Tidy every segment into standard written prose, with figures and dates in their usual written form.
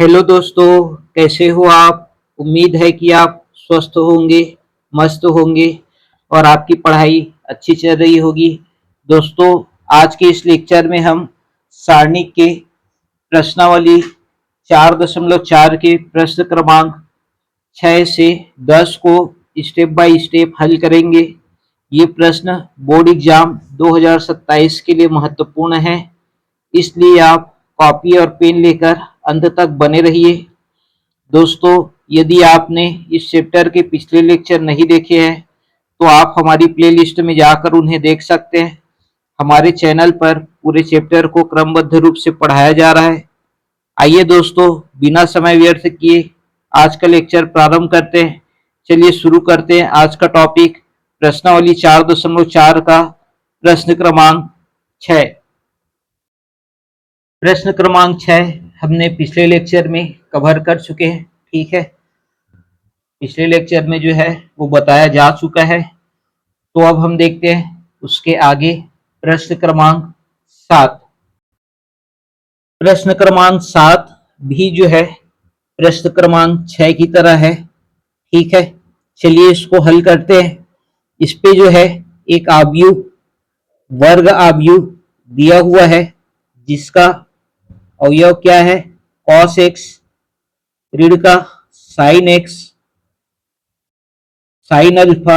Hello दोस्तों, कैसे हो आप? उम्मीद है कि आप स्वस्थ होंगे, मस्त होंगे और आपकी पढ़ाई अच्छी चल रही होगी। दोस्तों, आज के इस लेक्चर में हम सारणी के प्रश्नावली 4.4 के प्रश्न क्रमांक 6 से 10 को स्टेप बाय स्टेप हल करेंगे। ये प्रश्न बोर्ड एग्जाम 2027 के लिए महत्वपूर्ण है, इसलिए आप कॉपी और पेन लेकर अंत तक बने रहिए। दोस्तों, यदि आपने इस चैप्टर के पिछले लेक्चर नहीं देखे हैं तो आप हमारी प्लेलिस्ट में जाकर उन्हें देख सकते हैं। हमारे चैनल पर पूरे चैप्टर को क्रमबद्ध रूप से पढ़ाया जा रहा है। आइए दोस्तों, बिना समय व्यर्थ किए आज का लेक्चर प्रारंभ करते हैं। चलिए शुरू करते हैं आज का टॉपिक, प्रश्नावली 4.4 का प्रश्न क्रमांक 6। प्रश्न क्रमांक 6 हमने पिछले लेक्चर में कवर कर चुके हैं। ठीक है, पिछले लेक्चर में जो है वो बताया जा चुका है। तो अब हम देखते हैं उसके आगे प्रश्न क्रमांक 7। प्रश्न क्रमांक 7 भी जो है प्रश्न क्रमांक 6 की तरह है। ठीक है, चलिए इसको हल करते हैं। इस पे जो है एक आव्यूह, वर्ग आव्यूह दिया हुआ है जिसका अवयव क्या है, cos x, ऋण का sin x, sin अल्फा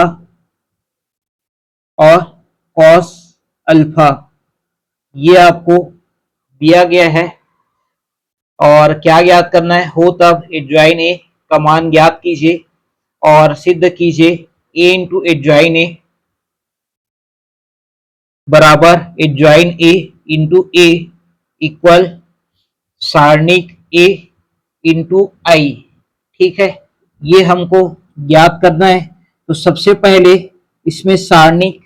और cos अल्फा, ये आपको दिया गया है। और क्या ज्ञात करना है, हो तब एडजॉइन ए का मान ज्ञात कीजिए और सिद्ध कीजिए a इंटू एडजॉइन ए बराबर एडजॉइन ए इंटू ए इक्वल सारणिक ए इंटू आई। ठीक है, ये हमको ज्ञात करना है। तो सबसे पहले इसमें सारणिक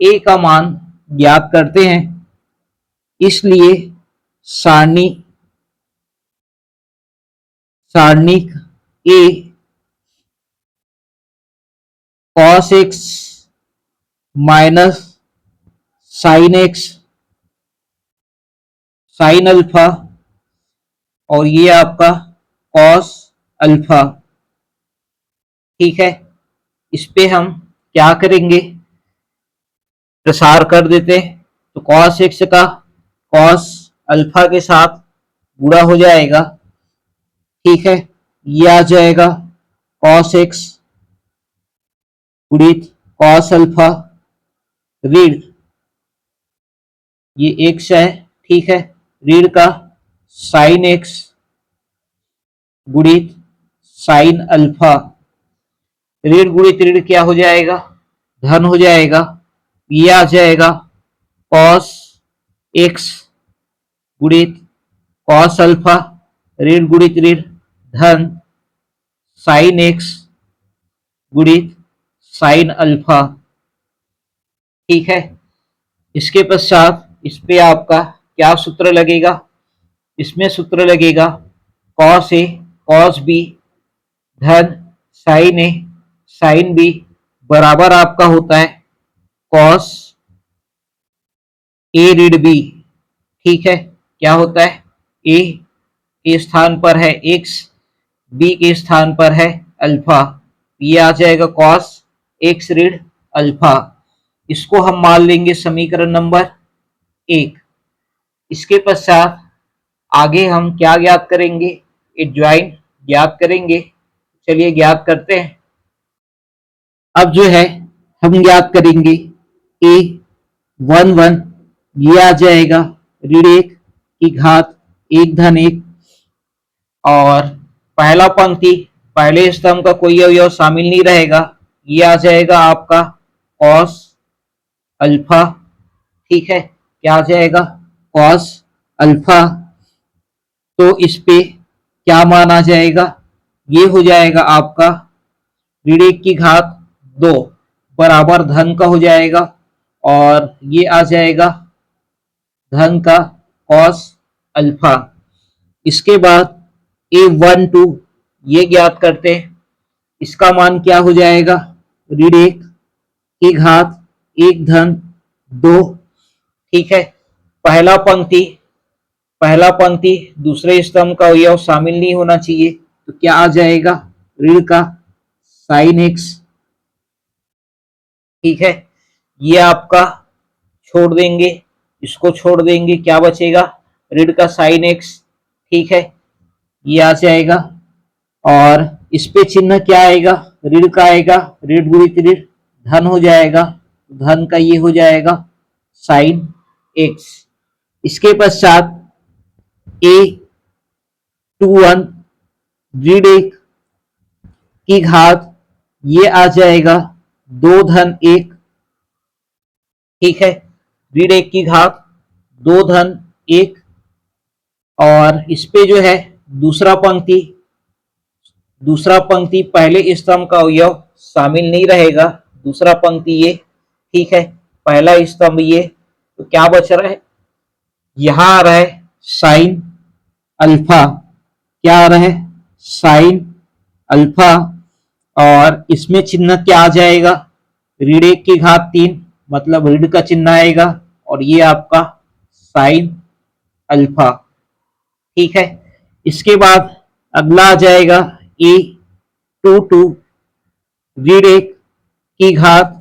ए का मान ज्ञात करते हैं। इसलिए सारणिक ए cos x minus sin x sin alpha और ये आपका cos अल्फा। ठीक है, इस पे हम क्या करेंगे, प्रसार कर देते हैं। तो cos x का cos अल्फा के साथ गुणा हो जाएगा। ठीक है, ये आ जाएगा cos x गुणित cos अल्फा ऋण, ये x है। ठीक है, ऋण का sin x गुणित sin अल्फा, ऋण गुणित ऋण क्या हो जाएगा, धन हो जाएगा। ये आ जाएगा cos x गुणित cos अल्फा, ऋण गुणित ऋण धन sin x गुणित sin अल्फा। ठीक है, इसके पश्चात इस पे आपका क्या सूत्र लगेगा, इसमें सूत्र लगेगा cos a cos b धन sin a sin b बराबर आपका होता है cos a ऋण b। ठीक है, क्या होता है, a के स्थान पर है x, b के स्थान पर है अल्फा, ये आ जाएगा cos x ऋण अल्फा। इसको हम मान लेंगे समीकरण नंबर 1। इसके पश्चात आगे हम क्या ज्ञात करेंगे, एडजॉइन ज्ञात करेंगे। चलिए ज्ञात करते हैं। अब जो है हम ज्ञात करेंगे a 1 ये आ जाएगा ऋण 1 की घात 1 धन 1 और पहला पंक्ति पहले स्तंभ का कोई अवयव शामिल नहीं रहेगा, ये आ जाएगा आपका cos अल्फा। ठीक है, क्या आ जाएगा cos अल्फा। तो इस पे क्या मान आ जाएगा, ये हो जाएगा आपका ऋण 1 की घात 2 बराबर धन का हो जाएगा और ये आ जाएगा धन का cos अल्फा। इसके बाद a12 ये ज्ञात करते हैं, इसका मान क्या हो जाएगा, ऋण 1 की घात 1 धन 2। ठीक है, पहला पंक्ति पहला पंक्ति दूसरे स्तंभ का अवयव शामिल नहीं होना चाहिए, तो क्या आ जाएगा, ऋण का साइन एक्स। ठीक है, ये आपका छोड़ देंगे, इसको छोड़ देंगे, क्या बचेगा, ऋण का साइन एक्स। ठीक है, ये आ जाएगा। और इस पे चिन्ह क्या आएगा, ऋण का आएगा, ऋण गुणित ऋण धन हो जाएगा, धन का ये हो जाएगा साइन एक्स। इसके पश्चात ए टू वन ऋण एक की घात, ये आ जाएगा दो धन एक। ठीक है, ऋण एक की घात दो धन एक। और इस पे जो है दूसरा पंक्ति पहले स्तंभ का अवयव शामिल नहीं रहेगा, दूसरा पंक्ति ये। ठीक है, पहला स्तंभ ये, तो क्या बच रहा है, यहां आ रहा है साइन अल्फा, क्या आ रहा है, साइन अल्फा। और इसमें चिन्ह क्या आ जाएगा, ऋण एक की घात तीन, मतलब ऋण का चिन्ह आएगा, और ये आपका साइन अल्फा। ठीक है, इसके बाद अगला आ जाएगा ए टू टू ऋण एक की घात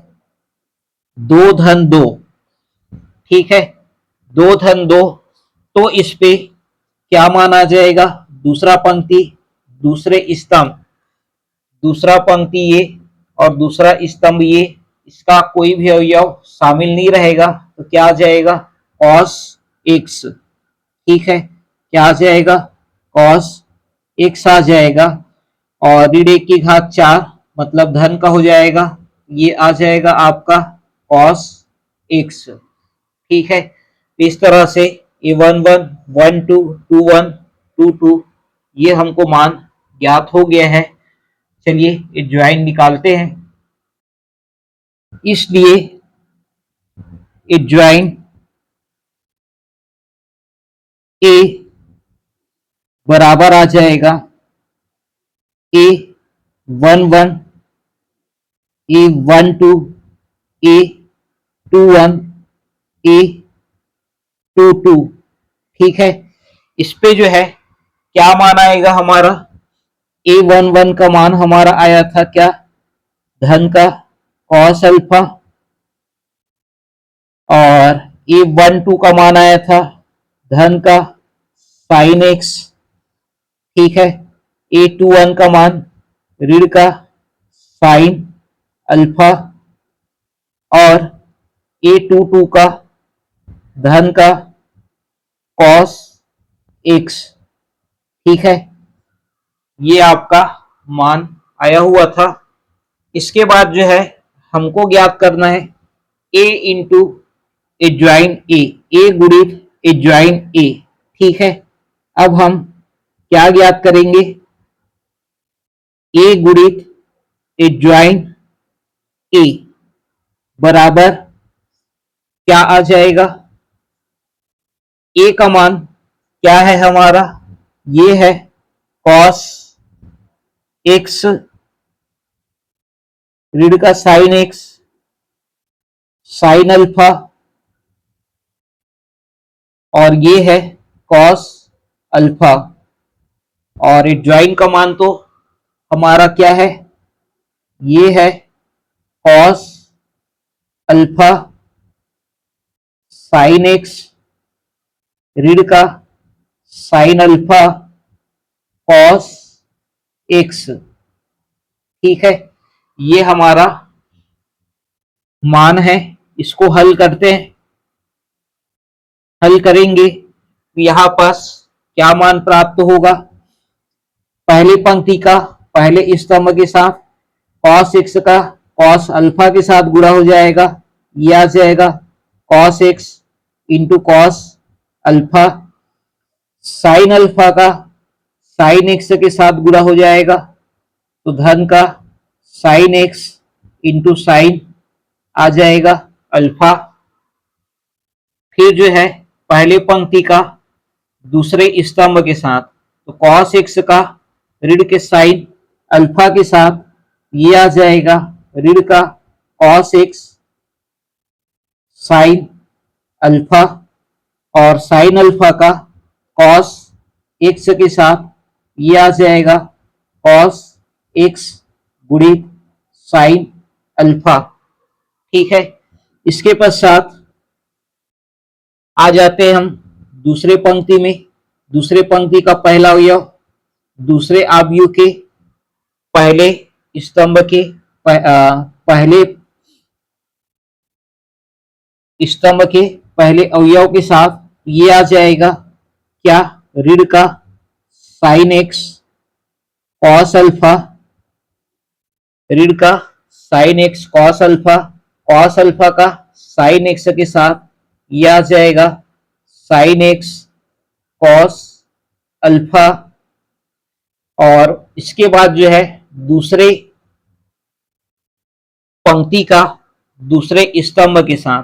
दो धन दो। ठीक है, दो धन दो, तो इस पे क्या माना जाएगा, दूसरा पंक्ति दूसरे स्तंभ, दूसरा पंक्ति ये और दूसरा स्तंभ ये, इसका कोई भी अवयव शामिल नहीं रहेगा, तो क्या आ जाएगा, कॉस एक्स। ठीक है, क्या आ जाएगा, कॉस एक्स आ जाएगा। और ऋण एक की घात चार, मतलब धन का हो जाएगा, ये आ जाएगा आपका कॉस एक्स। ठीक है, इस तरह से A one one one two two one two two ये हमको मान ज्ञात हो गया है। चलिए एडजॉइन निकालते हैं। इसलिए एडजॉइन ए बराबर आ जाएगा A one one A one two A two one A two two. ठीक है, इस पे जो है क्या मान आएगा हमारा, ए वन वन का मान हमारा आया था क्या, धन का कॉस अल्फा। और ए वन टू का मान आया था धन का साइन एक्स। ठीक है, ए टू वन का मान ऋण का साइन अल्फा। और ए टू टू का धन का कॉस एक्स। ठीक है, ये आपका मान आया हुआ था। इसके बाद जो है हमको ज्ञात करना है ए इंटू एडजॉइन ए गुणित एडजॉइन ए। ठीक है, अब हम क्या ज्ञात करेंगे, ए गुणित एडजॉइन ए बराबर क्या आ जाएगा, ए का मान क्या है हमारा, ये है कॉस एक्स ऋण का साइन एक्स साइन अल्फा। और ये है कॉस अल्फा। और एडजॉइन का मान तो हमारा क्या है, ये है कॉस अल्फा साइन एक्स ऋण का साइन अल्फा कॉस एक्स। ठीक है, ये हमारा मान है। इसको हल करते हैं, हल करेंगे तो यहां पास क्या मान प्राप्त होगा, पहली पंक्ति का पहले स्तंभ के साथ कॉस एक्स का कॉस अल्फा के साथ गुणा हो जाएगा, ये आ जाएगा cos x into cos alpha. Sine alpha का साइन एक्स के साथ गुणा हो जाएगा, तो धन का साइन एक्स इंटू साइन आ जाएगा अल्फा। फिर जो है पहले पंक्ति का दूसरे स्तंभ के साथ, तो कॉस एक्स का ऋण के साइन अल्फा के साथ ये आ जाएगा ऋण का कॉस एक्स साइन अल्फा। और साइन अल्फा का कॉस एक्स के साथ ये आ जाएगा कॉस एक्स गुणित साइन अल्फा। ठीक है, इसके पश्चात आ जाते हैं हम दूसरे पंक्ति में। दूसरे पंक्ति का पहला अवयव दूसरे अवयव के पहले स्तंभ के पहले स्तंभ के पहले अवयव के साथ ये आ जाएगा क्या, ऋण का साइन एक्स कॉस अल्फा, ऋण का साइन एक्स कॉस अल्फा का साइन एक्स के साथ ये आ जाएगा साइन एक्स कॉस अल्फा। और इसके बाद जो है दूसरे पंक्ति का दूसरे स्तंभ के साथ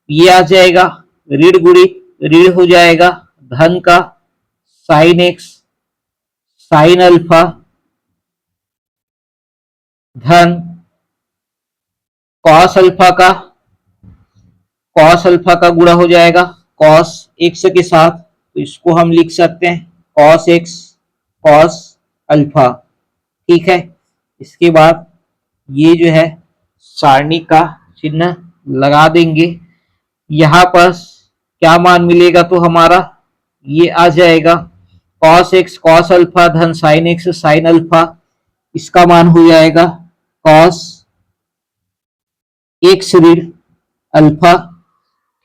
ये आ जाएगा ऋण गुणित ऋण हो जाएगा धन का साइन एक्स साइन अल्फा धन कॉस अल्फा का गुणा हो जाएगा कॉस एक्स के साथ, तो इसको हम लिख सकते हैं कॉस एक्स कॉस अल्फा। ठीक है, इसके बाद ये जो है सारणी का चिन्ह लगा देंगे। यहां पर क्या मान मिलेगा, तो हमारा ये आ जाएगा कॉस एक्स कॉस अल्फा धन साइन एक्स साइन अल्फा। इसका मान हो जाएगा कॉस एक्स ऋण अल्फा।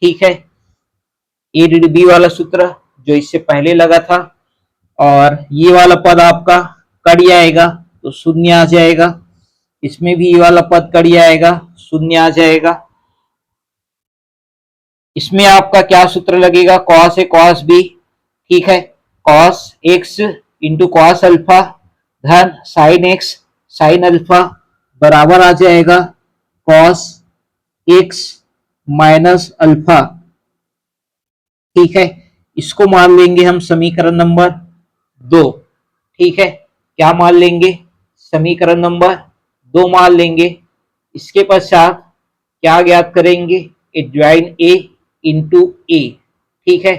ठीक है, ए ऋण बी वाला सूत्र जो इससे पहले लगा था, और ये वाला पद आपका कट जाएगा तो शून्य आ जाएगा, इसमें भी ये वाला पद कट जाएगा शून्य आ जाएगा। इसमें आपका क्या सूत्र लगेगा, कॉस ए कॉस बी। ठीक है, cos x into cos alpha धन साइन एक्स साइन अल्फा बराबर आ जाएगा कॉस एक्स माइनस अल्फा। ठीक है, इसको मान लेंगे हम समीकरण नंबर 2। ठीक है, क्या मान लेंगे, समीकरण नंबर 2 मान लेंगे। इसके पश्चात क्या ज्ञात करेंगे, एडजॉइन ए इंटू ए। ठीक है,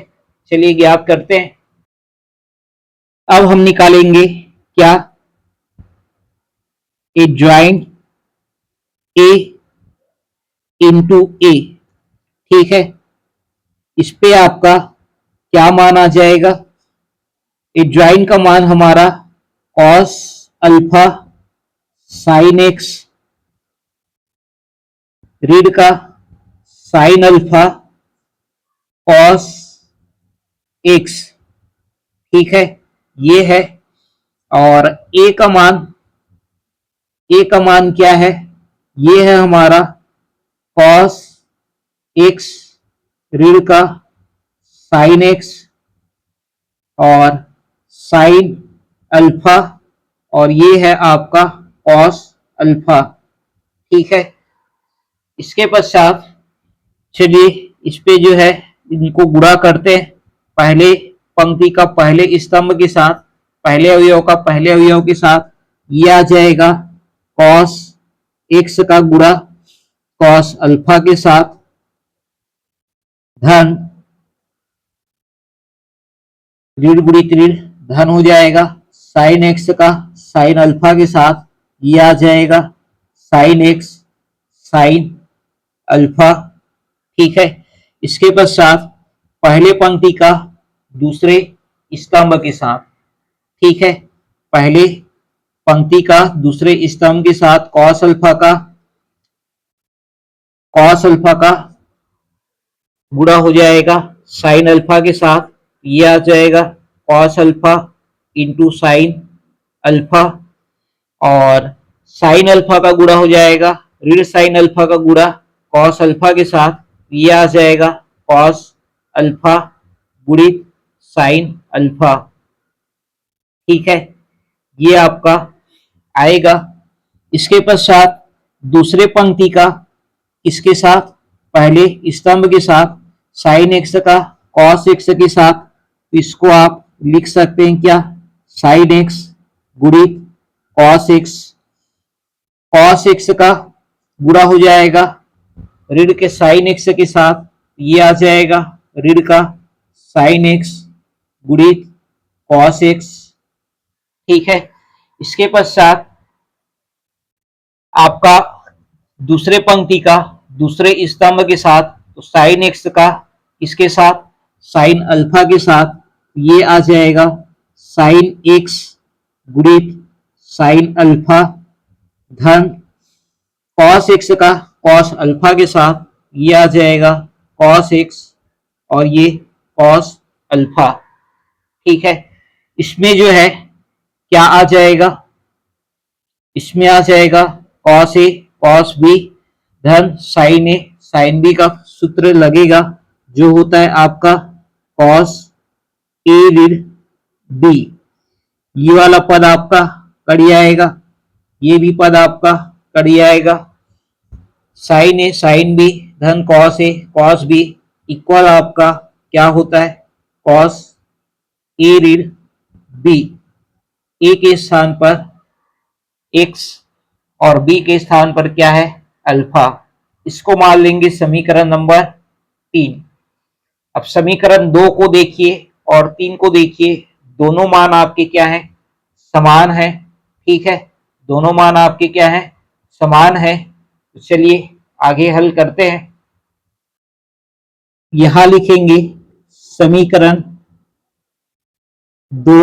चलिए ज्ञात करते हैं। अब हम निकालेंगे क्या, एडजॉइन ए इंटू ए। ठीक है, इस पे आपका क्या मान आ जाएगा, एडजॉइन का मान हमारा कॉस अल्फा साइन एक्स ऋण का साइन अल्फा कॉस एक्स। ठीक है, ये है। और ए का मान क्या है, ये है हमारा कॉस एक्स ऋण का साइन एक्स और साइन अल्फा, और ये है आपका कॉस अल्फा। ठीक है, इसके पश्चात चलिए इस पे जो है इनको गुणा करते हैं। पहले पंक्ति का पहले स्तंभ के साथ पहले अवयव का पहले अवयव के साथ ये आ जाएगा कॉस एक्स का गुणा कॉस अल्फा के साथ धन ऋण गुणित ऋण धन हो जाएगा साइन एक्स का साइन अल्फा के साथ ये आ जाएगा साइन एक्स साइन अल्फा। ठीक है, इसके पश्चात पहले पंक्ति का दूसरे स्तंभ के साथ, ठीक है, पहले पंक्ति का दूसरे स्तंभ के साथ कॉस अल्फा का गुणा हो जाएगा साइन अल्फा के साथ, ये आ जाएगा cos alpha into sine alpha, और साइन अल्फा का गुणा हो जाएगा ऋण साइन अल्फा का गुणा कॉस अल्फा के साथ, ये आ जाएगा कॉस अल्फा गुणित साइन अल्फा। ठीक है, ये आपका आएगा। इसके पश्चात दूसरे पंक्ति का इसके साथ पहले स्तंभ के साथ साइन एक्स का कॉस एक्स के साथ, इसको आप लिख सकते हैं क्या, साइन एक्स गुणित कॉस एक्स का गुणा हो जाएगा ऋण के साइन एक्स के साथ, ये आ जाएगा ऋण का साइन एक्स गुणित cos x। ठीक है, इसके पश्चात आपका दूसरे पंक्ति का दूसरे स्तंभ के साथ तो साइन एक्स का इसके साथ साइन अल्फा के साथ ये आ जाएगा साइन एक्स गुणित साइन अल्फा धन कॉस एक्स का कॉस अल्फा के साथ ये आ जाएगा कॉस एक्स और ये कॉस अल्फा। ठीक है, इसमें जो है क्या आ जाएगा, इसमें आ जाएगा कॉस ए कॉस बी धन साइन ए साइन बी का सूत्र लगेगा जो होता है आपका कॉस ए ऋण बी। ये वाला पद आपका कट जाएगा, ये भी पद आपका कट जाएगा। साइन ए साइन बी धन cos A cos B equal आपका क्या होता है कॉस ए ऋण बी। ए के स्थान पर एक्स और बी के स्थान पर क्या है अल्फा। इसको मान लेंगे समीकरण नंबर 3। अब समीकरण 2 को देखिए और 3 को देखिए, दोनों मान आपके क्या है समान है। ठीक है, दोनों मान आपके क्या है समान है। तो चलिए आगे हल करते हैं। यहां लिखेंगे समीकरण 2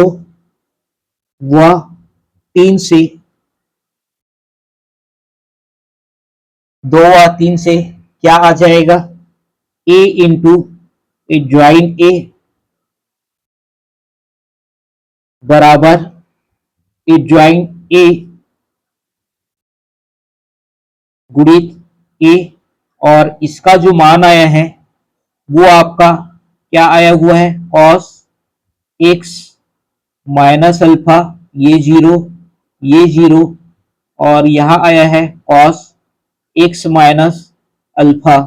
व 3 से 2 व 3 से क्या आ जाएगा a इंटू ए ज्वाइन ए बराबर ए ज्वाइन ए गुणित ए और इसका जो मान आया है वो आपका क्या आया हुआ है कॉस एक्स माइनस अल्फा, ये जीरो और यहां आया है कॉस एक्स माइनस अल्फा।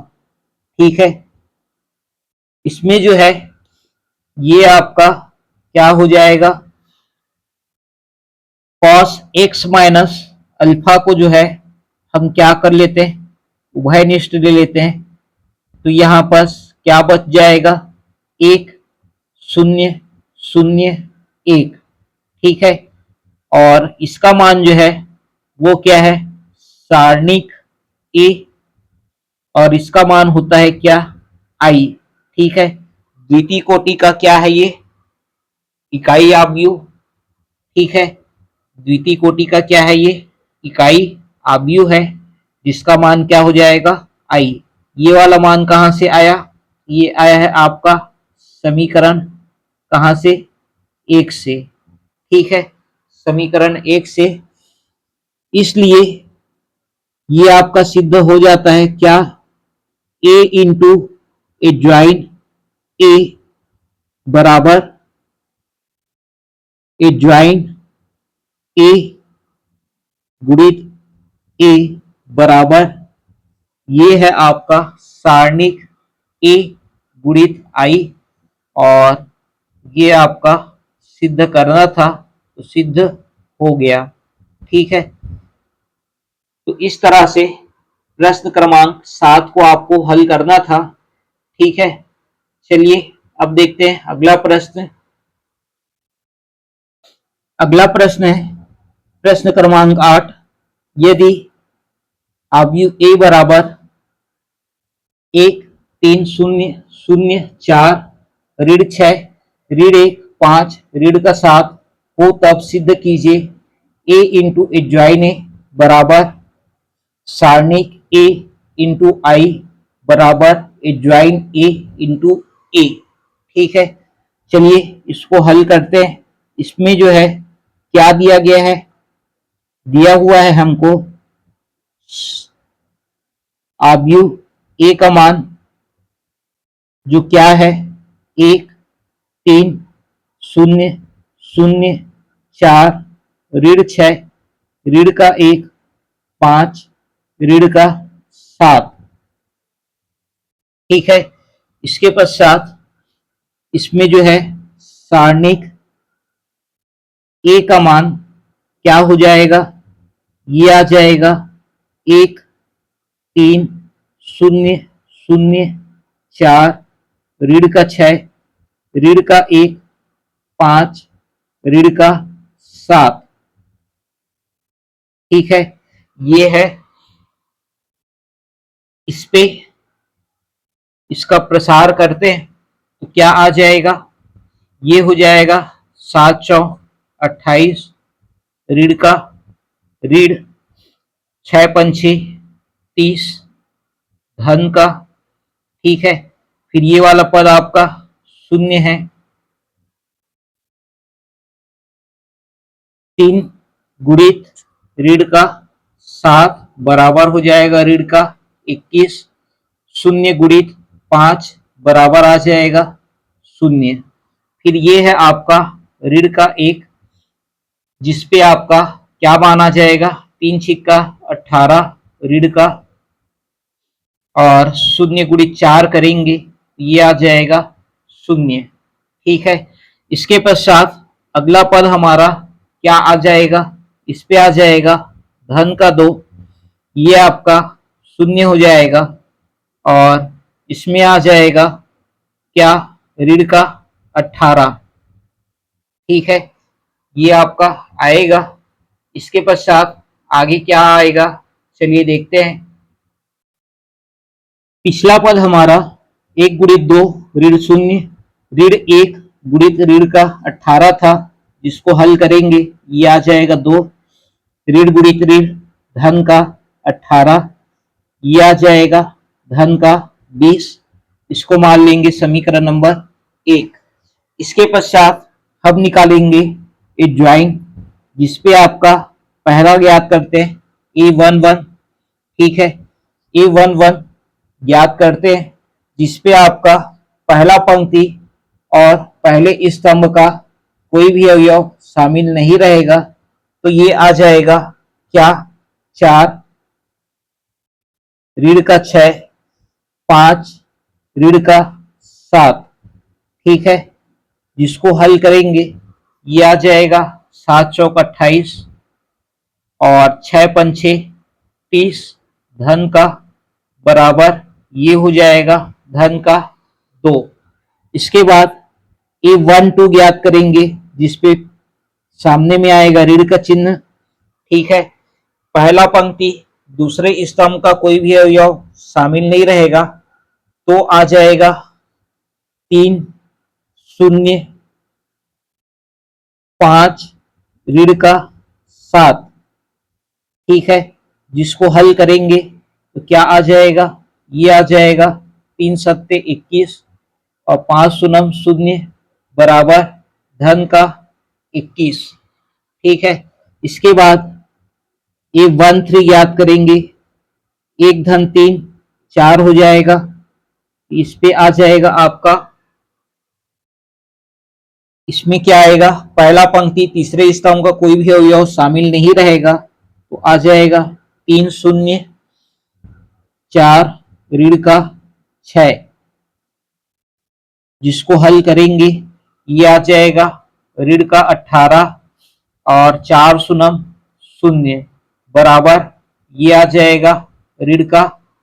ठीक है, इसमें जो है ये आपका क्या हो जाएगा कॉस एक्स माइनस अल्फा को जो है हम क्या कर लेते हैं उभयनिष्ठ ले लेते हैं। तो यहां पर क्या बच जाएगा 1 0 0 1। ठीक है, और इसका मान जो है वो क्या है सारणिक ए और इसका मान होता है क्या आई। ठीक है, द्वितीय कोटि का क्या है ये इकाई आव्यूह। ठीक है, द्वितीय कोटि का क्या है ये इकाई आव्यूह है जिसका मान क्या हो जाएगा आई। ये वाला मान कहां से आया, ये आया है आपका समीकरण कहां से 1 से। ठीक है, समीकरण 1 से, इसलिए ये आपका सिद्ध हो जाता है क्या a इंटू ए ज्वाइन ए बराबर ए ज्वाइन ए गुणित ए बराबर ये है आपका सारणिक ए गुणित आई और ये आपका सिद्ध करना था तो सिद्ध हो गया। ठीक है, तो इस तरह से प्रश्न क्रमांक 7 को आपको हल करना था। ठीक है, चलिए अब देखते हैं अगला प्रश्न। अगला प्रश्न है प्रश्न क्रमांक 8। यदि आव्यूह ए बराबर 1 3 0 0 4 ऋण 6 ऋण 1 5 ऋण का 7 हो तब सिद्ध कीजिए a इंटू ए ज्वाइन ए बराबर सारणिक a इंटू आई बराबर ए ज्वाइन a इंटू ए। ठीक है, चलिए इसको हल करते हैं। इसमें जो है क्या दिया गया है, दिया हुआ है हमको आव्यूह ए का मान जो क्या है 1 3 0 0 4 ऋण 6 ऋण का 1 5 ऋण का 7। ठीक है, इसके पश्चात इसमें जो है सारणिक ए का मान क्या हो जाएगा, ये आ जाएगा 1 3 0 0 4 ऋण का 6 ऋण का 1 5, ऋण का 7। ठीक है, ये है। इस पे इसका प्रसार करते हैं तो क्या आ जाएगा, ये हो जाएगा 7 चौक 28, ऋण का ऋण, 6 पंछी 30, धन का। ठीक है, फिर ये वाला पद आपका शून्य है। 3 गुणित ऋण का 7 बराबर हो जाएगा ऋण का 21, शून्य गुणित 5 बराबर आ जाएगा शून्य। फिर ये है आपका ऋण का 1, जिसपे आपका क्या माना जाएगा, 3 छिक्का 18 ऋण का, और शून्य गुणित 4 करेंगे ये आ जाएगा शून्य। ठीक है, इसके पश्चात अगला पद हमारा क्या आ जाएगा, इस पे आ जाएगा धन का 2, ये आपका शून्य हो जाएगा, और इसमें आ जाएगा क्या, ऋण का 18। ठीक है, ये आपका आएगा। इसके पश्चात आगे क्या आएगा, चलिए देखते हैं। पिछला पद हमारा 1 गुणित 2 ऋण 0, ऋण 1 गुणित ऋण का 18 था, जिसको हल करेंगे ये आ जाएगा 2, ऋण गुणित ऋण धन का 18, ये आ जाएगा धन का 20। इसको मान लेंगे समीकरण नंबर 1। इसके पश्चात हम निकालेंगे ए ज्वाइन, जिसपे आपका पहला ज्ञात करते हैं A11। ठीक है, A11 ज्ञात करते हैं, जिसपे आपका पहला पंक्ति और पहले स्तंभ का कोई भी अवयव शामिल नहीं रहेगा, तो ये आ जाएगा क्या, 4, ऋण का 6, 5, ऋण का 7। ठीक है, जिसको हल करेंगे ये आ जाएगा 7 चौक 28, और 6 पंछे 30, धन का बराबर ये हो जाएगा धन का 2। इसके बाद A12 ज्ञात करेंगे, जिसपे सामने में आएगा ऋण का चिन्ह। ठीक है, पहला पंक्ति दूसरे स्तंभ का कोई भी अवयव शामिल नहीं रहेगा, तो आ जाएगा 3, 0, 5, ऋण का 7। ठीक है, जिसको हल करेंगे तो क्या आ जाएगा, ये आ जाएगा 3 सत्ते 21, और 5 शून्य 0 बराबर धन का 21। ठीक है, इसके बाद A13 ज्ञात करेंगे, 1 धन 3 4 हो जाएगा। इस पे आ जाएगा आपका, इसमें क्या आएगा, पहला पंक्ति तीसरे स्तंभ का कोई भी अवयव शामिल नहीं रहेगा, तो आ जाएगा 3 0 4 ऋण का 6, जिसको हल करेंगे ये आ जाएगा ऋण का 18, और 4 शून्य 0 बराबर ये आ जाएगा ऋण का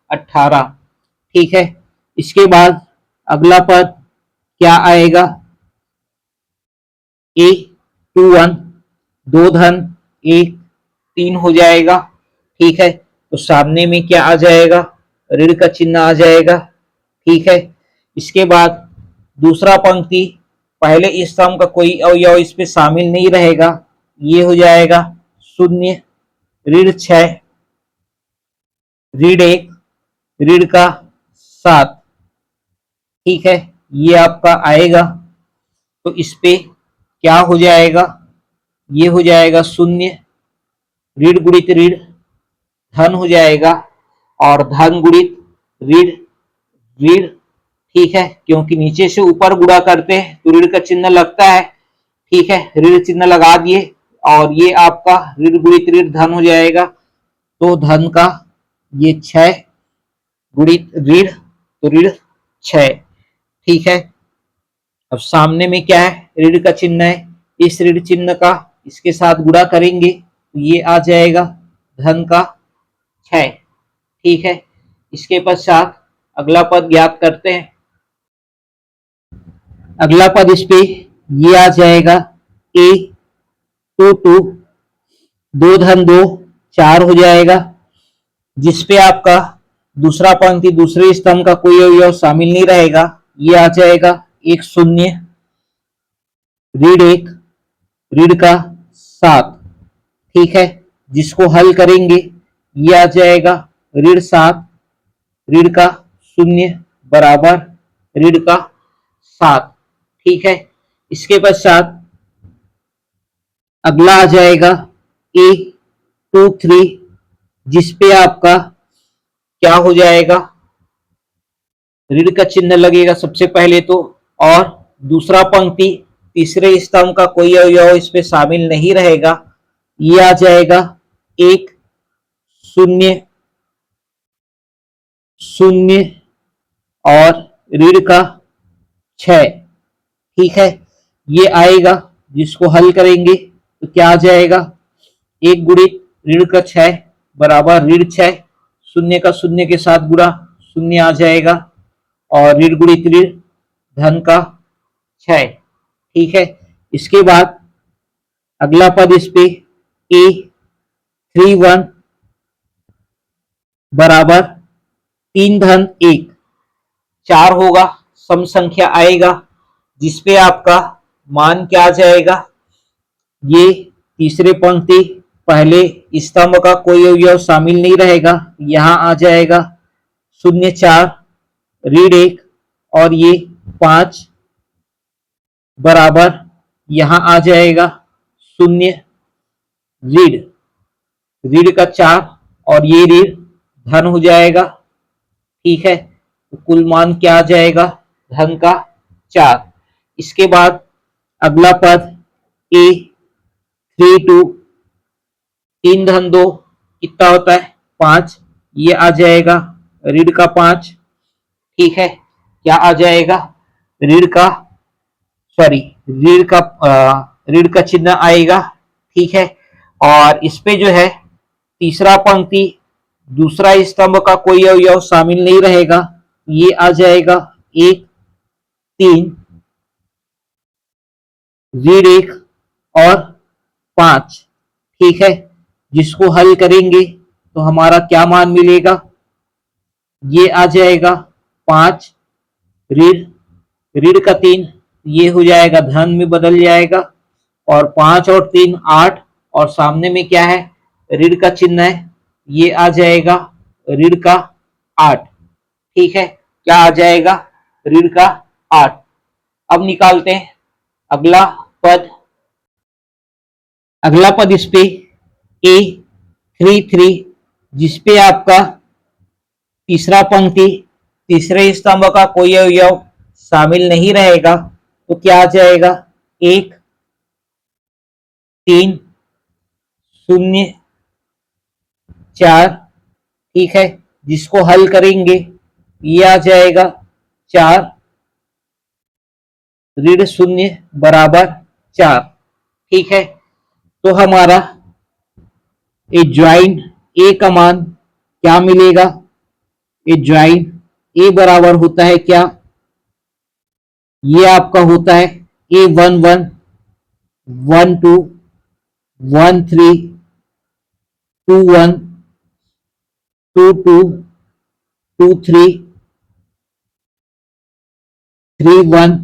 18। ठीक है, इसके बाद अगला पद क्या आएगा, A21 2 धन 1 3 हो जाएगा। ठीक है, तो सामने में क्या आ जाएगा, ऋण का चिन्ह आ जाएगा। ठीक है, इसके बाद दूसरा पंक्ति पहले स्तंभ का कोई अवयव इस पे शामिल नहीं रहेगा, ये हो जाएगा 0, ऋण 6, ऋण 1, ऋण का 7। ठीक है, ये आपका आएगा, तो इस पे क्या हो जाएगा, ये हो जाएगा 0, ऋण गुणित ऋण धन हो जाएगा, और धन गुणित ऋण ऋण। ठीक है, क्योंकि नीचे से ऊपर गुणा करते हैं तो ऋण का चिन्ह लगता है। ठीक है, ऋण चिन्ह लगा दिए, और ये आपका ऋण गुणित ऋण धन हो जाएगा, तो धन का ये 6 गुणित ऋण, तो ऋण 6। ठीक है, अब सामने में क्या है, ऋण का चिन्ह है, इस ऋण चिन्ह का इसके साथ गुणा करेंगे तो ये आ जाएगा धन का 6। ठीक है, इसके पश्चात अगला पद ज्ञात करते हैं। अगला पद इस पे ये आ जाएगा ए 2 2, 2 धन 2 4 हो जाएगा, जिसपे आपका दूसरा पंक्ति दूसरे स्तंभ का कोई अवयव शामिल नहीं रहेगा। ये आ जाएगा 1 0, ऋण 1, ऋण का 7। ठीक है, जिसको हल करेंगे ये आ जाएगा ऋण 7, ऋण का 0 बराबर ऋण का 7। ठीक है, इसके पश्चात अगला आ जाएगा ए 2 3, जिसपे आपका क्या हो जाएगा, ऋण का चिन्ह लगेगा सबसे पहले तो, और दूसरा पंक्ति तीसरे स्तंभ का कोई अवयव इस पे शामिल नहीं रहेगा। ये आ जाएगा 1 0 0 और ऋण का 6। ठीक है, ये आएगा, जिसको हल करेंगे तो क्या आ जाएगा, 1 गुणित ऋण का 6 बराबर ऋण 6, शून्य का शून्य के साथ गुणा, शून्य आ जाएगा, और ऋण गुणित ऋण धन का 6। ठीक है, इसके बाद अगला पद इस पे ए 3 1 बराबर 3 धन 1 4 होगा, सम संख्या आएगा, जिसपे आपका मान क्या आ जाएगा, ये तीसरे पंक्ति पहले स्तंभ का कोई अवयव शामिल नहीं रहेगा। यहां आ जाएगा 0 4 ऋण 1 और ये 5 बराबर, यहां आ जाएगा 0 ऋण ऋण का 4 और ये ऋण धन हो जाएगा। ठीक है, तो कुल मान क्या आ जाएगा, धन का 4। इसके बाद अगला पद ए 3 2, 3 धन 2 कितना होता है, 5, ये आ जाएगा ऋण का 5। ठीक है, क्या आ जाएगा, ऋण का सॉरी ऋण का चिन्ह आएगा। ठीक है, और इस पे जो है तीसरा पंक्ति दूसरा स्तंभ का कोई अवयव शामिल नहीं रहेगा। ये आ जाएगा 1 3 ऋण 1 और 5। ठीक है, जिसको हल करेंगे तो हमारा क्या मान मिलेगा, ये आ जाएगा 5 ऋण ऋण का 3, ये हो जाएगा धन में बदल जाएगा, और 5 और 3 8, और सामने में क्या है, ऋण का चिन्ह है, ये आ जाएगा ऋण का 8। ठीक है, क्या आ जाएगा, ऋण का 8। अब निकालते हैं अगला पद। अगला पद इस पे ए 3 3, जिसपे आपका तीसरा पंक्ति तीसरे स्तंभ का कोई अवयव शामिल नहीं रहेगा। तो क्या आ जाएगा, 1 3 0 4। ठीक है, जिसको हल करेंगे ये आ जाएगा 4 ऋण 0 बराबर 4। ठीक है, तो हमारा एडजॉइन ए का मान क्या मिलेगा, एडजॉइन ए बराबर होता है क्या, ये आपका होता है ए 1 1 1 2 1 3 2 1 2 2 2 3 3 1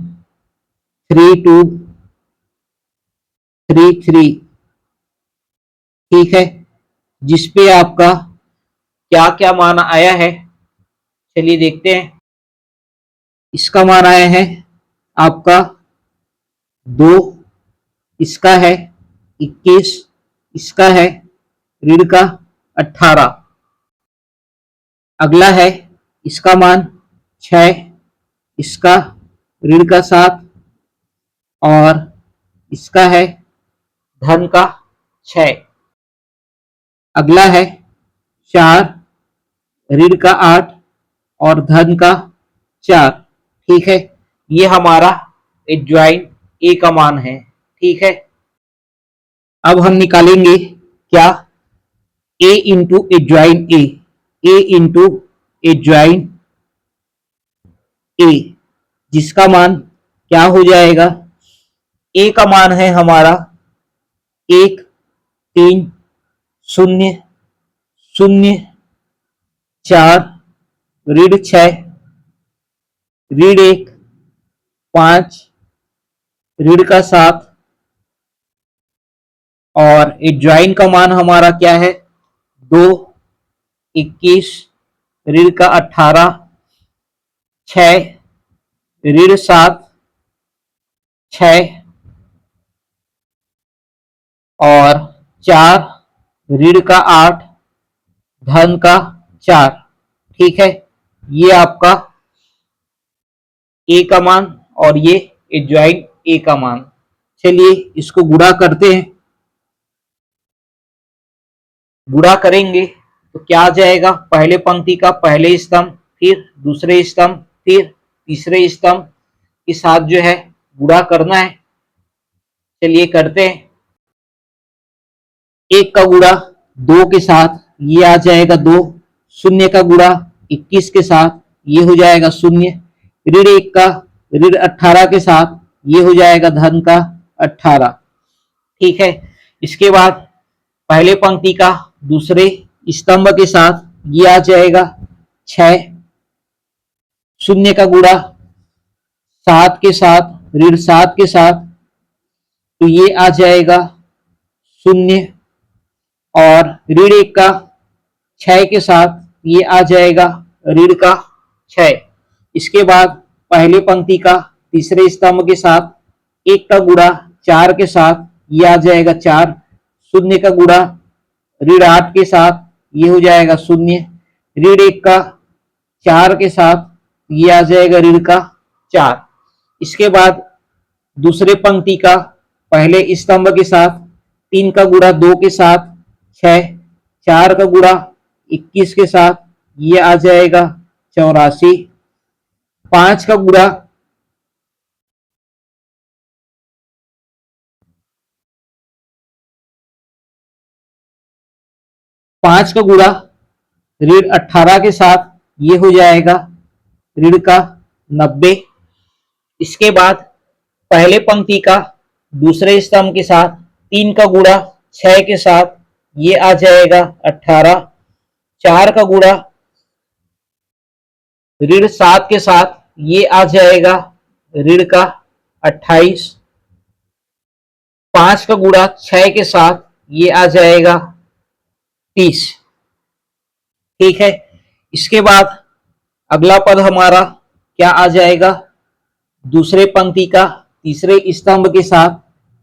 3 2 3 3। ठीक है, जिसपे आपका क्या क्या मान आया है, चलिए देखते हैं। इसका मान आया है आपका 2, इसका है 21, इसका है ऋण का 18। अगला है इसका मान 6, इसका ऋण का 7 और इसका है धन का 6। अगला है 4, ऋण का 8 और धन का 4। ठीक है, ये हमारा एडजॉइन ए का मान है। ठीक है, अब हम निकालेंगे क्या, ए इंटू एडजॉइन ए इंटू एडजॉइन ए, जिसका मान क्या हो जाएगा, ए का मान है हमारा 1, 3, 0, 0, 4, ऋण 6, ऋण 1, 5, ऋण 7 और एडजॉइन का मान हमारा क्या है 2, 21, ऋण 18, 6, ऋण 7, 6 और 4, ऋण 8, धन 4। ठीक है, ये आपका ए का मान और ये एडजॉइन ए का मान। चलिए इसको गुणा करते हैं। गुणा करेंगे तो क्या आ जाएगा, पहले पंक्ति का पहले स्तंभ, फिर दूसरे स्तंभ, फिर तीसरे स्तंभ के साथ जो है गुणा करना है। चलिए करते हैं। 1 का गुणा 2 के साथ ये आ जाएगा 2, 0 का गुणा 21 के साथ ये हो जाएगा 0, ऋण 1 का ऋण 18 के साथ ये हो जाएगा धन 18। ठीक है, इसके बाद पहले पंक्ति का दूसरे स्तंभ के साथ ये आ जाएगा 6, 0 का गुणा 7 के साथ ऋण 7 के साथ तो ये आ जाएगा 0 और ऋण 1 का 6 के साथ ये आ जाएगा ऋण 6। इसके बाद पहले पंक्ति का तीसरे स्तंभ के साथ 1 का गुणा 4 के साथ ये आ जाएगा 4, 0 का गुणा ऋण 8 के साथ ये हो जाएगा 0, ऋण 1 का 4 के साथ ये आ जाएगा ऋण 4। इसके बाद दूसरे पंक्ति का पहले स्तंभ के साथ 3 का गुणा 2 के साथ 6, 4 का गुणा 21 के साथ ये आ जाएगा 84, 5 का गुणा 18 के साथ ये हो जाएगा ऋण 90। इसके बाद पहले पंक्ति का दूसरे स्तंभ के साथ 3 का गुणा 6 के साथ ये आ जाएगा 18, 4 का गुणा ऋण 7 के साथ ये आ जाएगा ऋण 28, 5 का गुणा 6 के साथ ये आ जाएगा 30। ठीक है, इसके बाद अगला पद हमारा क्या आ जाएगा, दूसरे पंक्ति का तीसरे स्तंभ के साथ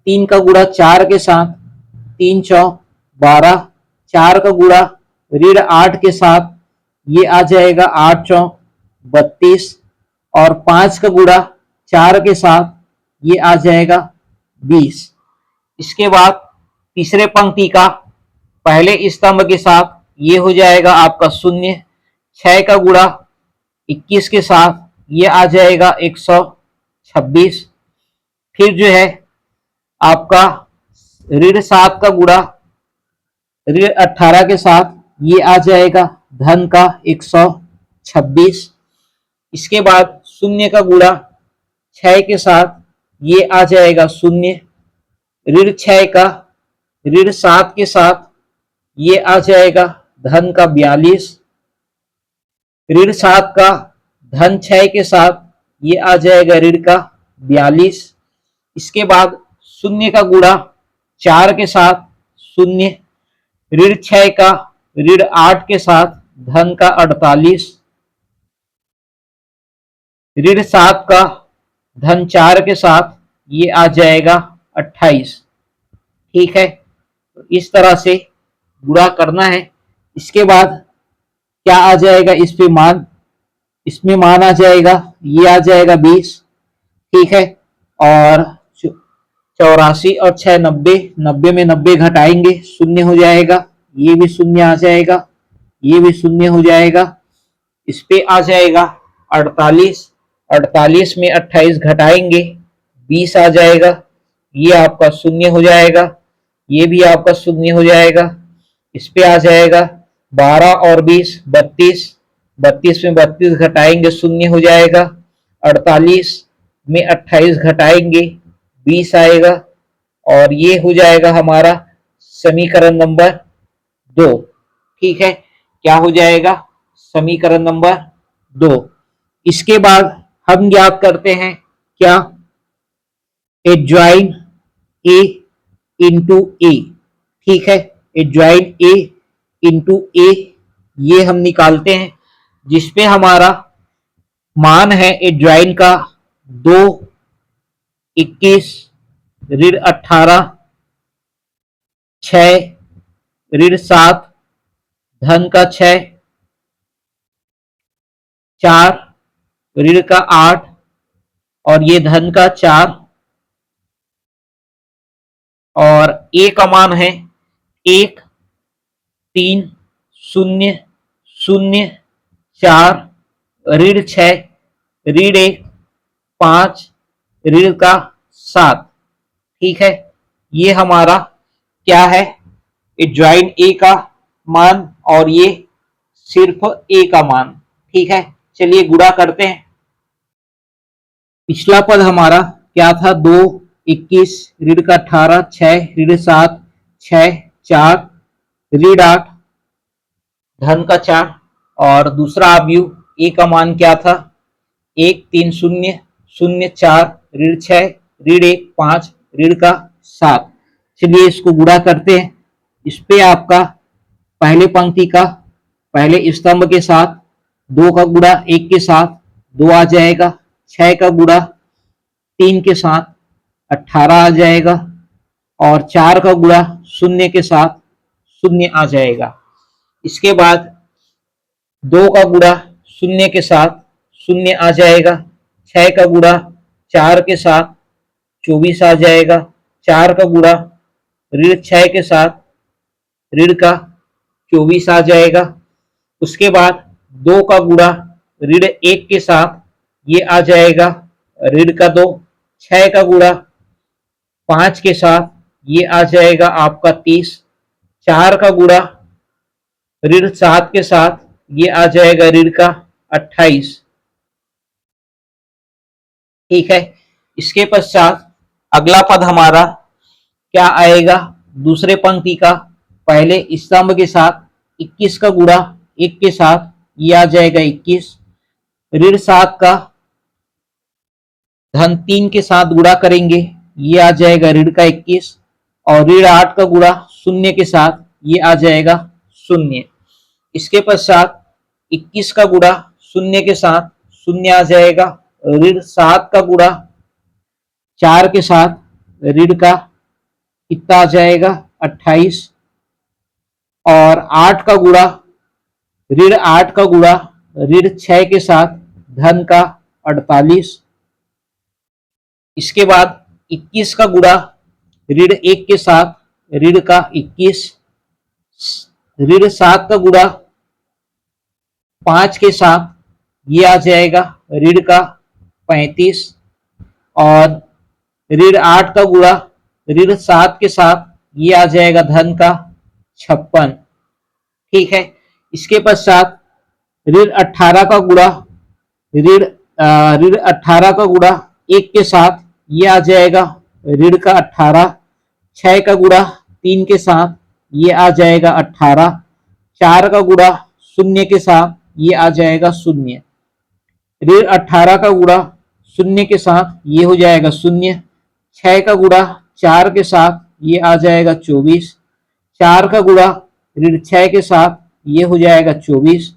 3 का गुणा 4 के साथ 3 चौक 12, 4 का गुणा ऋण 8 के साथ ये आ जाएगा 8 चौक 32 और 5 का गुणा 4 के साथ ये आ जाएगा 20। इसके बाद तीसरे पंक्ति का पहले स्तंभ के साथ ये हो जाएगा आपका 0, 6 का गुणा 21 के साथ ये आ जाएगा 126। फिर जो है आपका ऋण 7 का गुणा ऋण 18 के साथ ये आ जाएगा धन 126। इसके बाद 0 का गुणा 6 के साथ ये आ जाएगा 0, ऋण 6 का ऋण 7 के साथ ये आ जाएगा धन 42, ऋण 7 का धन 6 के साथ ये आ जाएगा ऋण 42। इसके बाद 0 का गुणा 4 के साथ 0, ऋण 6 का ऋण 8 के साथ धन 48, ऋण 7 का धन 4 के साथ ये आ जाएगा 28। ठीक है, तो इस तरह से गुणा करना है। इसके बाद क्या आ जाएगा इस पे मान, इसमें मान आ जाएगा ये आ जाएगा 20। ठीक है, और 84 और 6 90, 90 में 90 घटाएंगे 0 हो जाएगा, ये भी 0 आ जाएगा, ये भी 0 हो जाएगा। इस पे आ जाएगा 48, 48 में 28 घटाएंगे 20 आ जाएगा, ये आपका 0 हो जाएगा, ये भी आपका 0 हो जाएगा। इस पे आ जाएगा 12 और 20 32, 32 में 32 घटाएंगे 0 हो जाएगा, 48 में 28 घटाएंगे 20 आएगा और ये हो जाएगा हमारा समीकरण नंबर 2। ठीक है, क्या हो जाएगा? समीकरण नंबर 2। इसके बाद हम ज्ञात करते हैं क्या? एडजॉइन ए इंटू ए। ठीक है, एडजॉइन ए इंटू ए ये हम निकालते हैं, जिसपे हमारा मान है एडजॉइन का 2, 21, ऋण 18, 6, ऋण 7, धन का 6, 4, ऋण का 8 और ये धन का 4 और ए का मान है 1, 3, 0, 0, 4, ऋण 6, ऋण 1, 5, ऋण का 7। ठीक है, ये हमारा क्या है? एडजॉइन ए का मान और ये सिर्फ ए का मान। ठीक है, चलिए गुणा करते हैं। पिछला पद हमारा क्या था? 2, 21, ऋण का 18, 6, ऋण 7, 6, 4, ऋण 8, धन का 4 और दूसरा अवयव ए का मान क्या था? 1, 3, 0, 0, 4, ऋण 6, ऋण 1, 5, ऋण का 7। चलिए इसको गुणा करते हैं। इस पे आपका पहले पंक्ति का पहले स्तंभ के साथ 2 का गुणा 1 के साथ 2 आ जाएगा, 6 का गुणा 3 के साथ 18 आ जाएगा और 4 का गुणा 0 के साथ 0 आ जाएगा। इसके बाद 2 का गुणा 0 के साथ 0 आ जाएगा, 6 का गुणा 4 के साथ 24 आ जाएगा, 4 का गुणा ऋण 6 के साथ ऋण का 24 आ जाएगा। उसके बाद 2 का गुणा ऋण 1 के साथ ये आ जाएगा ऋण का 2, 6 का गुणा 5 के साथ ये आ जाएगा आपका 30, 4 का गुणा ऋण 7 के साथ ये आ जाएगा ऋण का 28। ठीक है, इसके पश्चात अगला पद हमारा क्या आएगा? दूसरे पंक्ति का पहले स्तंभ के साथ 21 का गुणा 1 के साथ ये आ जाएगा 21, ऋण 7 का धन 3 के साथ गुणा करेंगे ये आ जाएगा ऋण का 21 और ऋण 8 का गुणा 0 के साथ ये आ जाएगा 0। इसके पश्चात 21 का गुणा 0 के साथ 0 आ जाएगा, ऋण 7 का गुणा 4 के साथ ऋण का कितना आ जाएगा? 28 और 8 का गुणा ऋण 8 का गुणा ऋण 6 के साथ धन का 48। इसके बाद 21 का गुणा ऋण 1 के साथ ऋण का 21, ऋण 7 का गुणा 5 के साथ ये आ जाएगा ऋण का 35 और ऋण 8 का गुणा ऋण 7 के साथ ये आ जाएगा धन का 56। ठीक है, इसके पश्चात ऋण 18 का गुणा ऋण 18 का गुणा 1 के साथ ये आ जाएगा ऋण का 18, 6 का गुणा 3 के साथ ये आ जाएगा 18, 4 का गुणा 0 के साथ ये आ जाएगा 0, ऋण 18 का गुणा 0 के साथ ये हो जाएगा 0, 6 का गुणा 4 के साथ ये आ जाएगा 24, 4 का गुणा ऋण 6 के साथ ये हो जाएगा 24,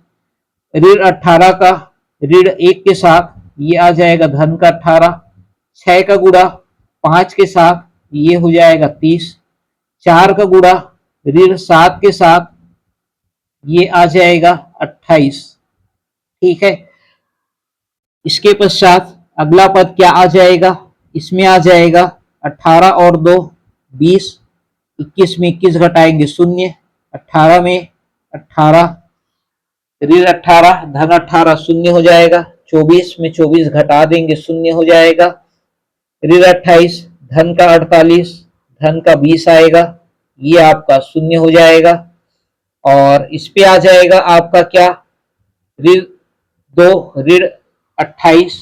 ऋण 18 का ऋण 1 के साथ ये आ जाएगा धन का 18, 6 का गुणा 5 के साथ ये हो जाएगा 30, 4 का गुणा ऋण 7 के साथ ये आ जाएगा 28। ठीक है, इसके पश्चात अगला पद क्या आ जाएगा? इसमें आ जाएगा 18 और 2 20, 21 में 21 घटाएंगे 0, 18 में 18, ऋण 18 धन 18 0 हो जाएगा, 24 में 24 घटा देंगे 0 हो जाएगा, ऋण 28 धन का 48 धन का 20 आएगा, ये आपका 0 हो जाएगा और इस पे आ जाएगा आपका क्या? ऋण 2 ऋण 28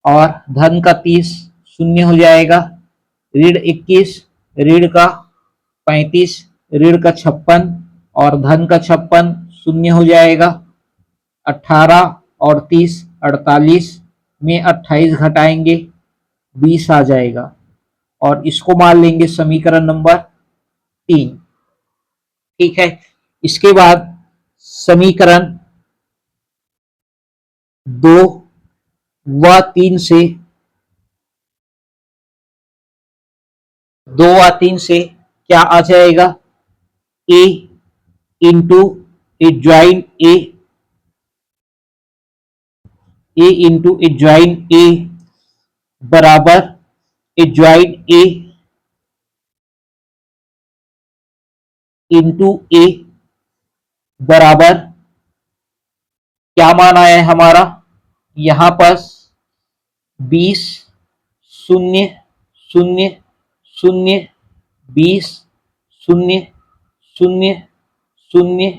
और धन का 30 शून्य हो जाएगा, ऋण 21, ऋण का 35, ऋण का 56 और धन का 56 शून्य हो जाएगा। 18 और 30 48 में 28 घटाएंगे 20 आ जाएगा और इसको मान लेंगे समीकरण नंबर 3। ठीक है, इसके बाद समीकरण 2 व 3 से 2 व 3 से क्या आ जाएगा, a into A join a into A join a बराबर ए ज्वाइन a इंटू a बराबर क्या मान आया है हमारा, यहां पर 20 0 0 0 20 0 0 0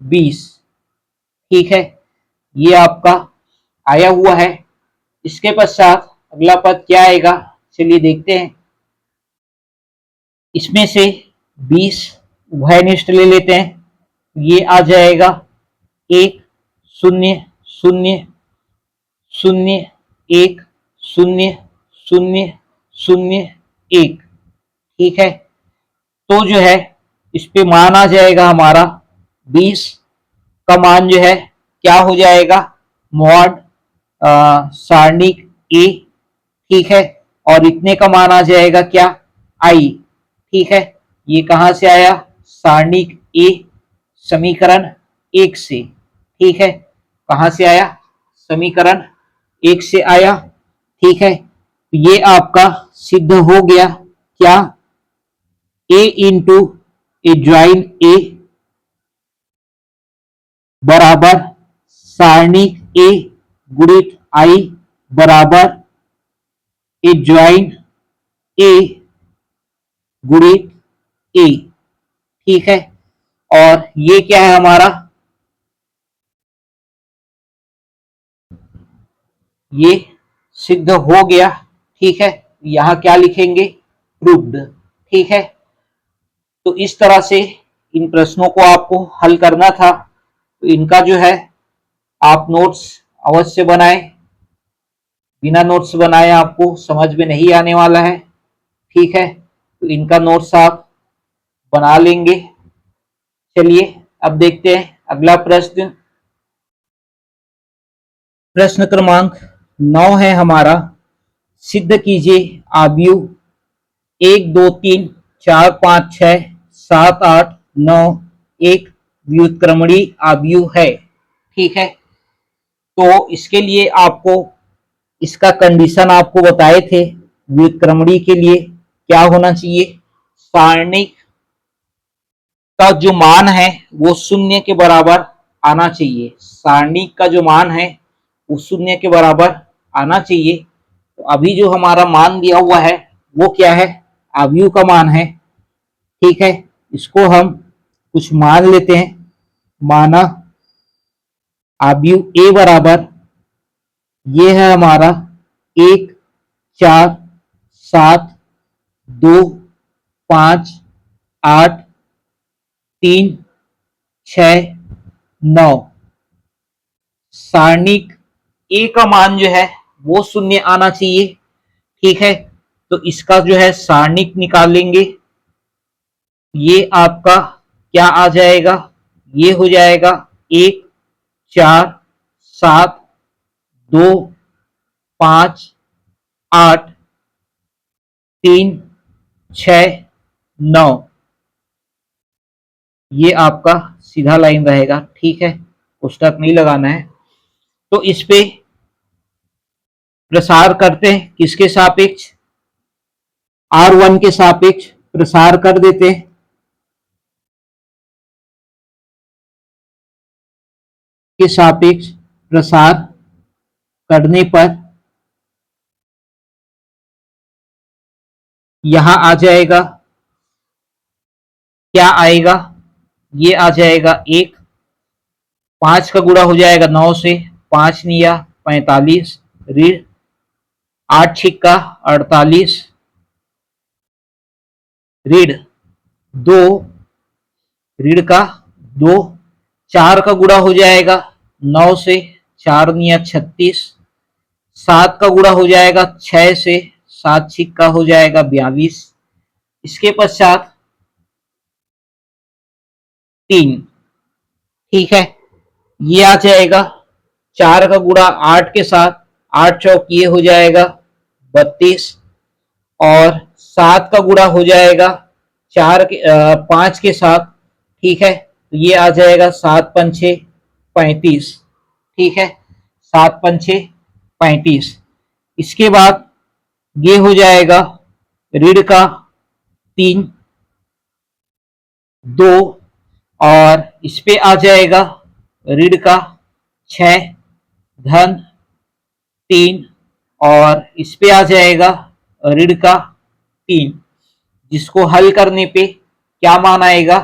20। ठीक है, ये आपका आया हुआ है। इसके पश्चात अगला पद क्या आएगा, चलिए देखते हैं। इसमें से 20 उभयनिष्ठ ले लेते हैं, ये आ जाएगा 1 0 0 0 1 0 0 0 1। ठीक है, तो जो है इस पे मान आ जाएगा हमारा 20 का मान जो है क्या हो जाएगा, मॉड सारणिक ए। ठीक है, और इतने का मान आ जाएगा क्या, आई। ठीक है, ये कहां से आया, सारणिक ए समीकरण 1 से। ठीक है, कहां से आया, समीकरण 1 से आया। ठीक है, तो ये आपका सिद्ध हो गया क्या, a इंटू ए ज्वाइन ए बराबर सारणिक ए गुणित आई बराबर ए ज्वाइन ए गुणित ए। ठीक है, और ये क्या है हमारा, ये सिद्ध हो गया। ठीक है, यहां क्या लिखेंगे, प्रूव्ड। ठीक है, तो इस तरह से इन प्रश्नों को आपको हल करना था। तो इनका जो है आप नोट्स अवश्य बनाएं, बिना नोट्स बनाए आपको समझ में नहीं आने वाला है। ठीक है, तो इनका नोट्स आप बना लेंगे। चलिए अब देखते हैं अगला प्रश्न। प्रश्न क्रमांक 9 है हमारा, सिद्ध कीजिए आव्यूह 1 2 3 4 5 6 7 8 9 एक व्युत्क्रमणीय आव्यूह है। ठीक है, तो इसके लिए आपको इसका कंडीशन आपको बताए थे, व्युत्क्रमणीय के लिए क्या होना चाहिए, सारणिक का जो मान है वो शून्य के बराबर आना चाहिए। सारणिक का जो मान है वो शून्य के बराबर आना चाहिए। तो अभी जो हमारा मान दिया हुआ है वो क्या है, आव्यूह का मान है। ठीक है, इसको हम कुछ मान लेते हैं। माना आव्यूह ए बराबर ये है हमारा 1 4 7 2 5 8 3 6 9। सारणिक ए का मान जो है वो शून्य आना चाहिए। ठीक है, तो इसका जो है सारणिक निकालेंगे, ये आपका क्या आ जाएगा, ये हो जाएगा 1 4 7 2 5 8 3 6 9। ये आपका सीधा लाइन रहेगा। ठीक है, पुस्तक नहीं लगाना है। तो इस पे प्रसार करते हैं, किसके सापेक्ष, R1 के सापेक्ष प्रसार कर देते हैं। के सापेक्ष प्रसार करने पर यहां आ जाएगा, क्या आएगा, ये आ जाएगा 1, 5 का गुणा हो जाएगा 9 से, 5 निया 45 ऋण 8 छिक्का 48, ऋण 2, ऋण का 2, 4 का गुणा हो जाएगा 9 से, 4 निया 36, 7 का गुणा हो जाएगा 6 से, 7 छिक्का हो जाएगा 42, इसके पश्चात 3, ठीक है, ये आ जाएगा 4 का गुणा 8 के साथ, 8 चौक ये हो जाएगा 32, और 7 का गुणा हो जाएगा 5 के साथ, ठीक है, तो ये आ जाएगा 7 पंछे 35, ठीक है, 7 पंछे 35। इसके बाद ये हो जाएगा ऋण का 3, 2, और इस पे आ जाएगा ऋण का 6, धन 3, और इस पे आ जाएगा ऋण का 3, जिसको हल करने पे क्या मान आएगा,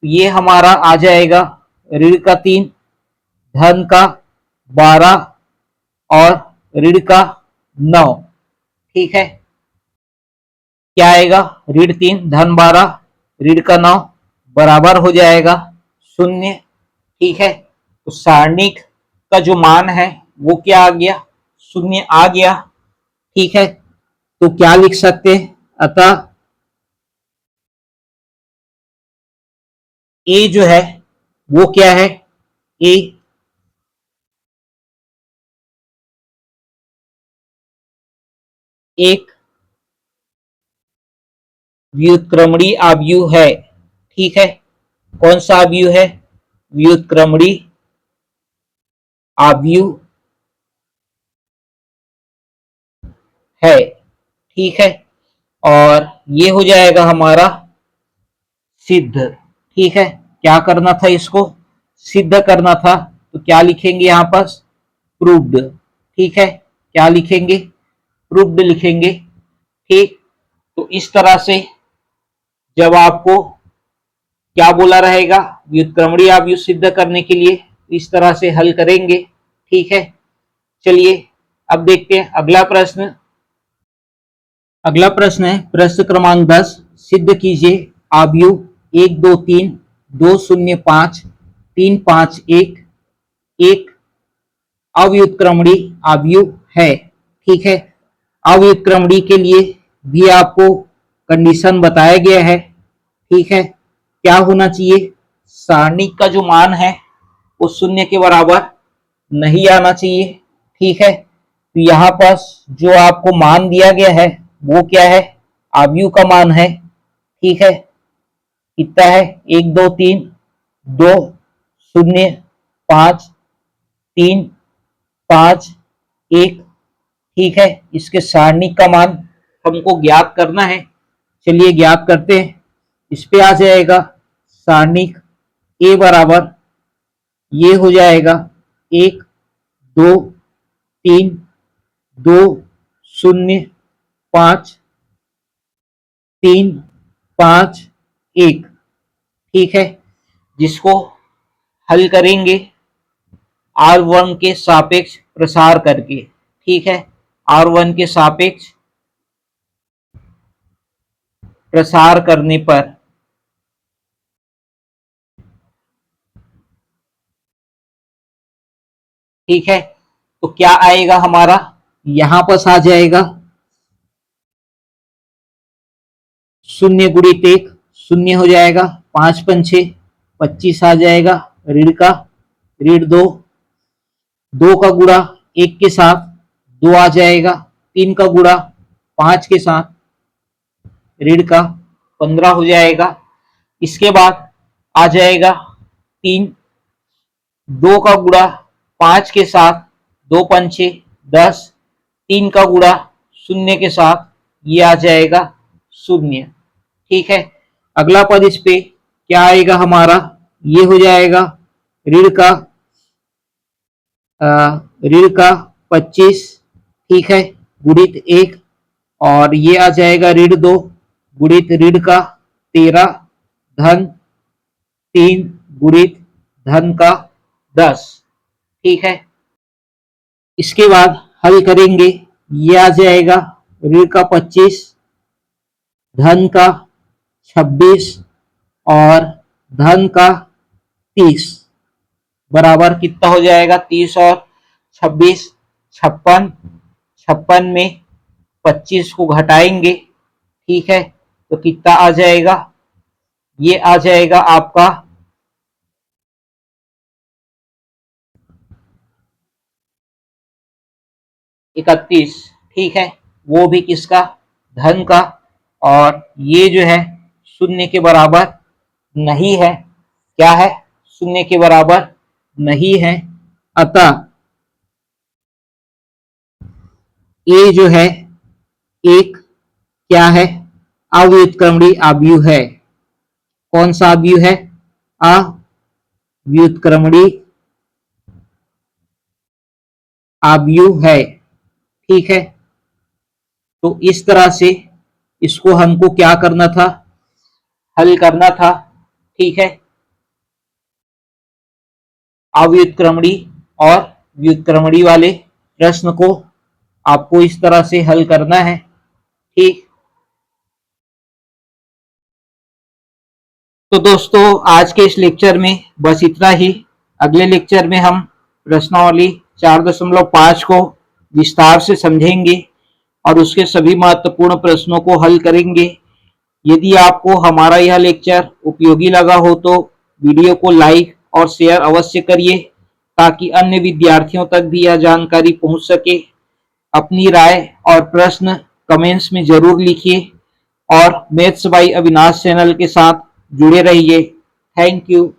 ये हमारा आ जाएगा ऋण का 3, धन का 12, और ऋण का 9, ठीक है, क्या आएगा, ऋण 3 धन 12 ऋण का 9 बराबर हो जाएगा 0, ठीक है, तो सारणिक का जो मान है वो क्या आ गया, 0 आ गया, ठीक है, तो क्या लिख सकते हैं, अतः ए जो है वो क्या है, ए एक व्युत्क्रमणीय आव्यूह है, ठीक है, कौन सा आव्यूह है, व्युत्क्रमणीय आव्यूह है, ठीक है, और ये हो जाएगा हमारा सिद्ध, ठीक है, क्या करना था, इसको सिद्ध करना था, तो क्या लिखेंगे यहां पर, प्रूव्ड, ठीक है, क्या लिखेंगे, प्रूव्ड लिखेंगे, ठीक, तो इस तरह से जब आपको क्या बोला रहेगा, व्युत्क्रमणीय आव्यूह सिद्ध करने के लिए इस तरह से हल करेंगे, ठीक है, चलिए अब देखते हैं अगला प्रश्न। अगला प्रश्न है प्रश्न क्रमांक 10, सिद्ध कीजिए आव्यूह 1 2 3 2 0 5 3 5 1 एक अव्युत्क्रमणीय आव्यूह है, ठीक है, अव्युत्क्रमणीय के लिए भी आपको कंडीशन बताया गया है, ठीक है, क्या होना चाहिए, सारणिक का जो मान है वो 0 के बराबर नहीं आना चाहिए, ठीक है, तो यहाँ पर जो आपको मान दिया गया है वो क्या है, आव्यूह का मान है, ठीक है, कितना है, 1 2 3 2 0 5 3 5 1, ठीक है, इसके सारणिक का मान हमको ज्ञात करना है, चलिए ज्ञात करते हैं, इस पे आ जाएगा सारणिक ए बराबर, ये हो जाएगा 1 2 3 2 0 5 3 5 1, ठीक है, जिसको हल करेंगे R1 के सापेक्ष प्रसार करके, ठीक है, R1 के सापेक्ष प्रसार करने पर, ठीक है, तो क्या आएगा हमारा, यहां पर आ जाएगा 0 गुणित 1 0 हो जाएगा, 5 पंछे 25 आ जाएगा, ऋण का ऋण 2, 2 का गुणा 1 के साथ 2 आ जाएगा, 3 का गुणा 5 के साथ ऋण का 15 हो जाएगा, इसके बाद आ जाएगा 3, 2 का गुणा 5 के साथ 2 पंछे 10, 3 का गुणा 0 के साथ ये आ जाएगा 0, ठीक है, अगला पद इस पे क्या आएगा हमारा, ये हो जाएगा ऋण का ऋण का 25, ठीक है, गुणित 1, और ये आ जाएगा ऋण 2 गुणित ऋण का 13, धन 3 गुणित धन का 10, ठीक है, इसके बाद हल करेंगे, ये आ जाएगा ऋण का 25, धन का 26 और धन का 30 बराबर कितना हो जाएगा? 30 और 26 56, 56 में 25 को घटाएंगे, ठीक है, तो कितना आ जाएगा? ये आ जाएगा आपका 31, ठीक है, वो भी किसका? धन का। और ये जो है शून्य के बराबर नहीं है। क्या है? शून्य के बराबर नहीं है। अतः ये जो है एक क्या है? अव्युत्क्रमणीय आव्यूह है। कौन सा आव्यूह है? अव्युत्क्रमणीय आव्यूह है, ठीक है। तो इस तरह से इसको हमको क्या करना था? हल करना था, ठीक है। अव्युत्क्रमणीय और व्युत्क्रमणीय वाले प्रश्न को आपको इस तरह से हल करना है, ठीक। तो दोस्तों आज के इस लेक्चर में बस इतना ही। अगले लेक्चर में हम प्रश्नावली 4.5 को विस्तार से समझेंगे और उसके सभी महत्वपूर्ण प्रश्नों को हल करेंगे। यदि आपको हमारा यह लेक्चर उपयोगी लगा हो तो वीडियो को लाइक और शेयर अवश्य करिए ताकि अन्य विद्यार्थियों तक भी यह जानकारी पहुंच सके। अपनी राय और प्रश्न कमेंट्स में जरूर लिखिए और मैथ्स बाय अविनाश चैनल के साथ जुड़े रहिए। Thank you.